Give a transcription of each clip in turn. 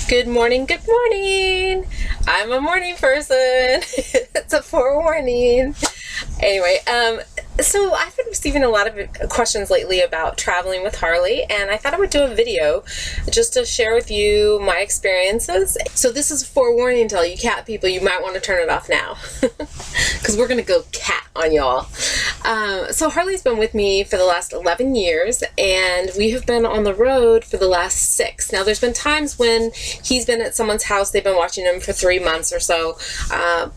Good morning, good morning. I'm a morning person. It's a forewarning. Anyway, so I've been receiving a lot of questions lately about traveling with Harley, and I thought I would do a video just to share with you my experiences. So this is a forewarning to all you cat people. You might want to turn it off now because we're gonna go cat on y'all. So Harley's been with me for the last 11 years, and we have been on the road for the last 6. Now, there's been times when he's been at someone's house, they've been watching him for 3 months or so,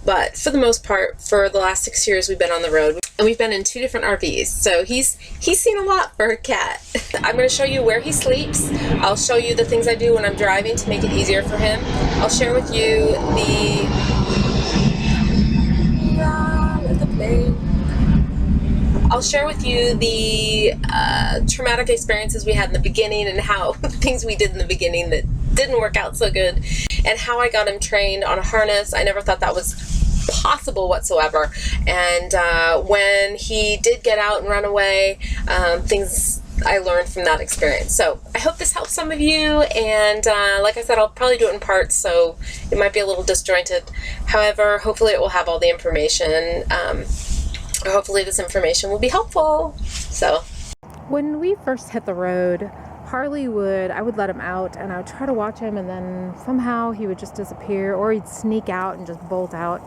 but for the most part, for the last 6 years, we've been on the road, and we've been in 2 different RVs, so he's seen a lot for a cat. I'm going to show you where he sleeps. I'll show you the things I do when I'm driving to make it easier for him. I'll share with you I'll share with you the traumatic experiences we had in the beginning and how things we did in the beginning that didn't work out so good, and how I got him trained on a harness. I never thought that was possible whatsoever, and when he did get out and run away, things I learned from that experience. So I hope this helps some of you, and like I said, I'll probably do it in parts, so it might be a little disjointed. However, hopefully it will have all the information. Hopefully this information will be helpful. So when we first hit the road, I would let him out and I would try to watch him, and then somehow he would just disappear, or he'd sneak out and just bolt out.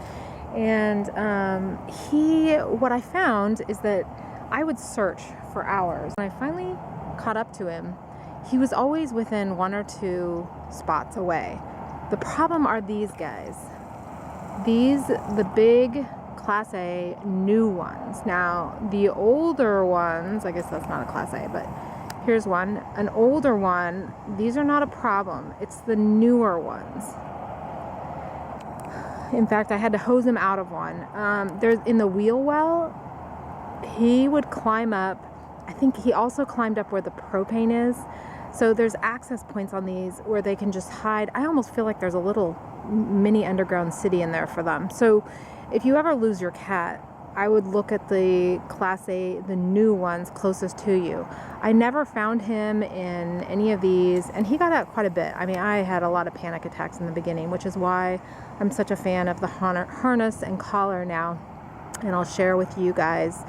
And what I found is that I would search for hours. When I finally caught up to him, he was always within 1 or 2 spots away. The problem are these guys. The big Class A new ones. Now, the older ones, I guess that's not a Class A, but here's one. An older one, these are not a problem. It's the newer ones. In fact, I had to hose him out of one. There's in the wheel well, he would climb up. I think he also climbed up where the propane is. So there's access points on these where they can just hide. I almost feel like there's a little mini underground city in there for them. So if you ever lose your cat, I would look at the Class A, the new ones closest to you. I never found him in any of these, and he got out quite a bit. I mean, I had a lot of panic attacks in the beginning, which is why I'm such a fan of the harness and collar now. And I'll share with you guys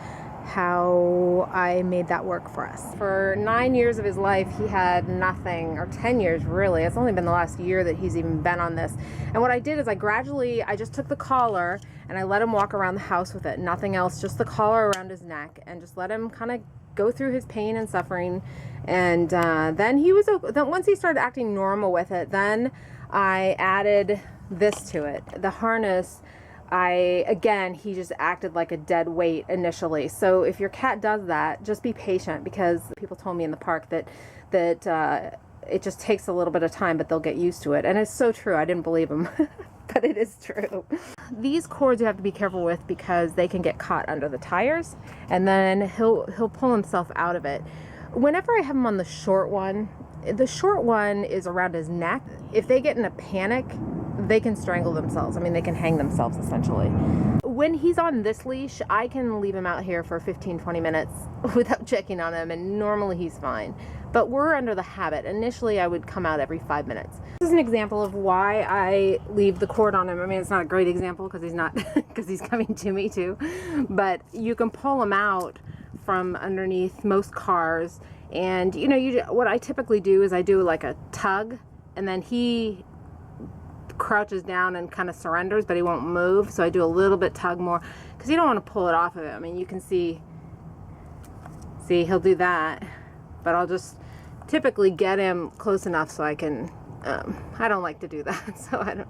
how I made that work for us. For 9 years of his life, he had nothing, or 10 years really. It's only been the last year that he's even been on this. And what I did is I just took the collar and I let him walk around the house with it. Nothing else, just the collar around his neck, and just let him kind of go through his pain and suffering. And then once he started acting normal with it, then I added this to it. The harness, he just acted like a dead weight initially. So if your cat does that, just be patient, because people told me in the park that it just takes a little bit of time, but they'll get used to it. And it's so true. I didn't believe them, but it is true. These cords you have to be careful with because they can get caught under the tires, and then he'll pull himself out of it. Whenever I have him on the short one is around his neck. If they get in a panic, they can strangle themselves. I mean, they can hang themselves essentially. When he's on this leash, I can leave him out here for 15-20 minutes without checking on him, and normally he's fine. But we're under the habit. Initially, I would come out every 5 minutes. This is an example of why I leave the cord on him. I mean, it's not a great example because he's coming to me too. But you can pull him out from underneath most cars, and what I typically do is I do like a tug, and then he crouches down and kind of surrenders, but he won't move. So I do a little bit tug more because you don't want to pull it off of him. I mean, you can see he'll do that, but I'll just typically get him close enough so I can I don't like to do that, so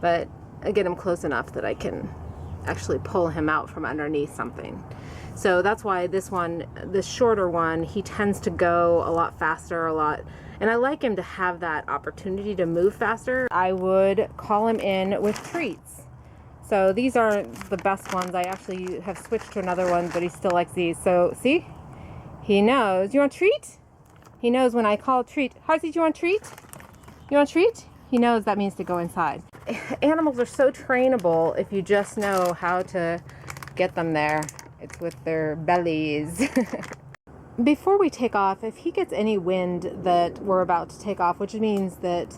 but I get him close enough that I can actually pull him out from underneath something. So that's why this shorter one, he tends to go a lot faster, and I like him to have that opportunity to move faster. I would call him in with treats. So these aren't the best ones. I actually have switched to another one, but he still likes these. So see, he knows. You want a treat? He knows when I call a treat. Harley, do you want a treat? You want a treat? He knows that means to go inside. Animals are so trainable if you just know how to get them there. It's with their bellies. Before we take off, if he gets any wind that we're about to take off, which means that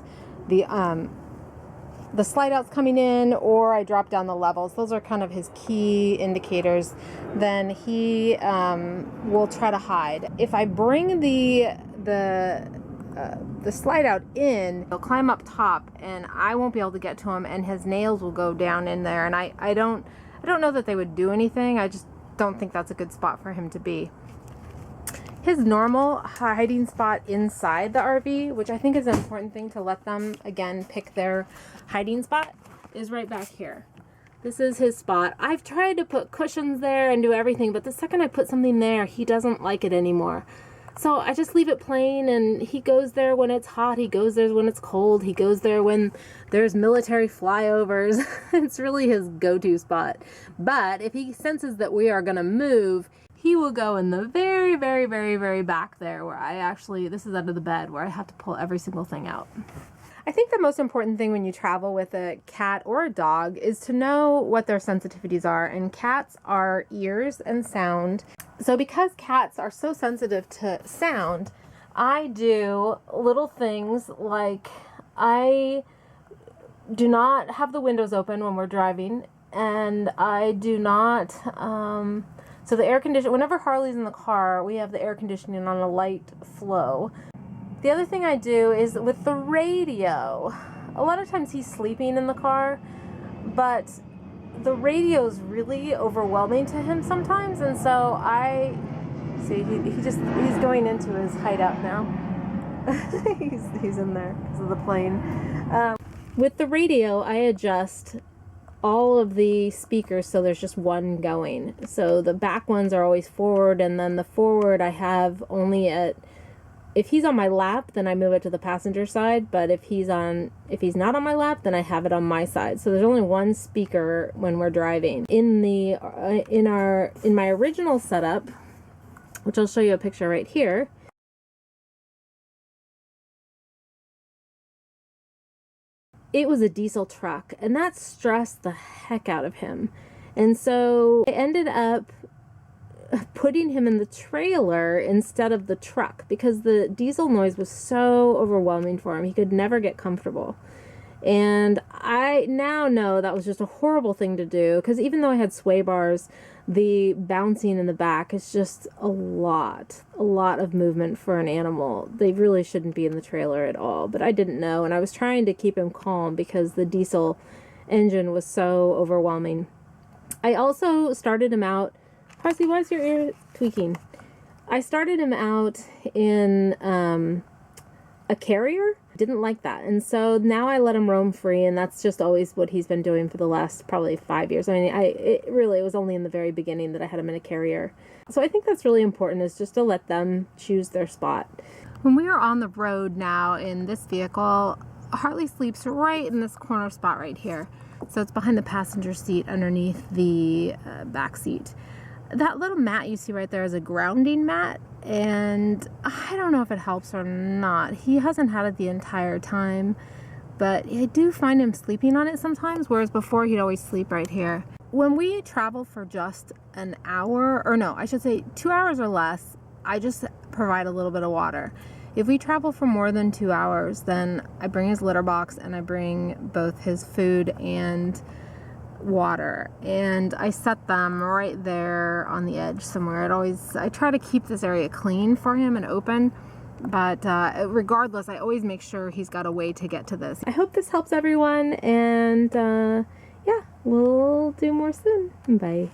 the slide outs coming in, or I drop down the levels. Those are kind of his key indicators. Then he will try to hide. If I bring the slide out in, he'll climb up top and I won't be able to get to him, and his nails will go down in there, and I don't know that they would do anything. I just don't think that's a good spot for him to be. His normal hiding spot inside the RV, which I think is an important thing to let them, again, pick their hiding spot, is right back here. This is his spot. I've tried to put cushions there and do everything, but the second I put something there, he doesn't like it anymore. So I just leave it plain, and he goes there when it's hot, he goes there when it's cold, he goes there when there's military flyovers. It's really his go-to spot. But if he senses that we are gonna move, he will go in the very, very, very, very back there, where I actually, this is under the bed, where I have to pull every single thing out. I think the most important thing when you travel with a cat or a dog is to know what their sensitivities are, and cats are ears and sound. So because cats are so sensitive to sound, I do little things like I do not have the windows open when we're driving, and I do not, so the air conditioning, whenever Harley's in the car, we have the air conditioning on a light flow. The other thing I do is with the radio. A lot of times he's sleeping in the car, but the radio is really overwhelming to him sometimes, and so I see he's going into his hideout now. he's in there because of the plane. With the radio, I adjust all of the speakers so there's just one going. So the back ones are always forward, and then the forward I have only at, if he's on my lap, then I move it to the passenger side, but if he's not on my lap, then I have it on my side. So there's only one speaker when we're driving. In my original setup, which I'll show you a picture right here, it was a diesel truck, and that stressed the heck out of him. And so I ended up putting him in the trailer instead of the truck because the diesel noise was so overwhelming for him. He could never get comfortable. And I now know that was just a horrible thing to do, because even though I had sway bars, the bouncing in the back is just a lot of movement for an animal. They really shouldn't be in the trailer at all, but I didn't know, and I was trying to keep him calm because the diesel engine was so overwhelming. I also started him out, Parsley, why is your ear tweaking? I started him out in a carrier. Didn't like that, and so now I let him roam free, and that's just always what he's been doing for the last probably 5 years. I mean, it was only in the very beginning that I had him in a carrier. So I think that's really important, is just to let them choose their spot. When we are on the road now in this vehicle, Harley sleeps right in this corner spot right here. So it's behind the passenger seat underneath the back seat. That little mat you see right there is a grounding mat, and I don't know if it helps or not. He hasn't had it the entire time, but I do find him sleeping on it sometimes, whereas before he'd always sleep right here. When we travel for just an hour, or no, I should say 2 hours or less, I just provide a little bit of water. If we travel for more than 2 hours, then I bring his litter box and I bring both his food and water, and I set them right there on the edge somewhere. I try to keep this area clean for him and open, but regardless, I always make sure he's got a way to get to this. I hope this helps everyone, and yeah, we'll do more soon. Bye.